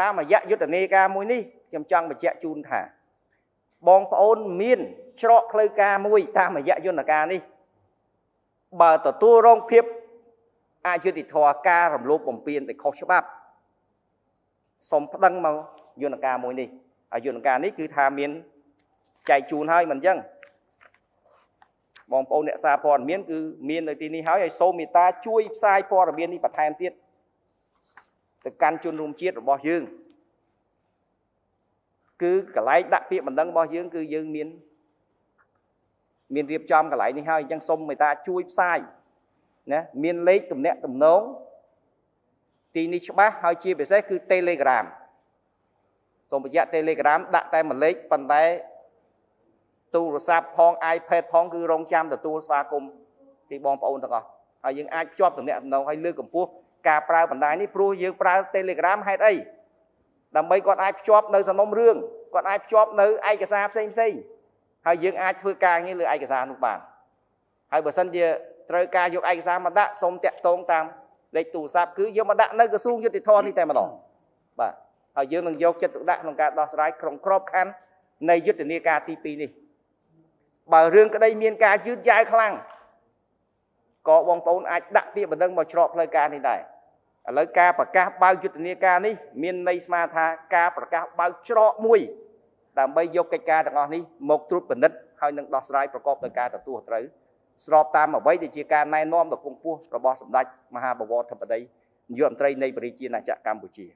តាមរយៈយុទ្ធនាការមួយនេះខ្ញុំចង់បញ្ជាក់ជូនថាបងប្អូនមានច្រកផ្លូវការមួយតាមរយៈយន្តការនេះបើទទួលរងភាពអយុត្តិធម៌ការរំលោភបំពានដោយខុសច្បាប់សូមប្តឹងមកយន្តការមួយនេះហើយយន្តការនេះគឺថាមានចែកជូនហើយមិនអញ្ចឹងបងប្អូនអ្នកសារព័ត៌មានគឺមាននៅទីនេះហើយសូមមេត្តាជួយផ្សាយព័ត៌មាននេះបន្ថែមទៀតទៅកាន់ជនរួមជាតិរបស់យើងគឺកន្លែងដាក់ពាក្យបណ្ដឹងរបស់យើងគឺយើងមានរៀបចំកន្លែងនេះហើយអញ្ចឹងសូមមេត្តាជួយផ្សាយណាមានលេខទំនាក់ទំនងទីនេះច្បាស់ហើយជាពិសេសគឺ Telegram សូមបញ្ជាក់ Telegram ដាក់តែមួយលេខប៉ុន្តែទូរស័ព្ទផង iPad ផងគឺរងចាំទទួលស្វាគមន៍ពីបងប្អូនទាំងអស់ហើយយើងអាចភ្ជាប់ទំនាក់ទំនងហើយលើកកម្ពស់ការប្រើបណ្ដាញនេះព្រោះយើងប្រើ Telegram ហេតុអីដើម្បីគាត់អាចភ្ជាប់នៅសំណុំរឿងគាត់អាចភ្ជាប់នៅឯកសារផ្សេងហើយយើងអាចធ្វើការងារលើឯកសារនោះបានហើយបើសិនជាត្រូវការយកឯកសារមកដាក់សូមតាក់ទងតាមលេខទូរស័ព្ទគឺយកមកដាក់នៅក្រសួងយុតិធម៌នេះតែម្ដងបាទហើយយើងនឹងយកចិត្តទុកដាក់ក្នុងការដោះស្រាយក្នុងក្របខ័ណ្ឌនៃយុទ្ធនាការទី2នេះបើរឿងក្តីមានការយឺតយ៉ាវខ្លាំងក៏បងប្អូនអាចដាក់ពាក្យបណ្ដឹងមកច្រកផ្លូវការនេះដែរឥឡូវការប្រកាសបើកយុទ្ធនាការនេះមានន័យស្មើថាការប្រកាសបើកច្រកមួយដើម្បីយកកិច្ចការទាំងអស់នេះមកត្រួតពិនិត្យហើយនឹងដោះស្រាយប្រកបដោយការទទួលត្រូវស្របតាមអ្វីដែលជាការណែនាំដ៏គង់ខ្ពស់របស់សម្ដេចមហាបវរធិបតីនាយករដ្ឋមន្ត្រីនៃប្រជាជាតិកម្ពុជា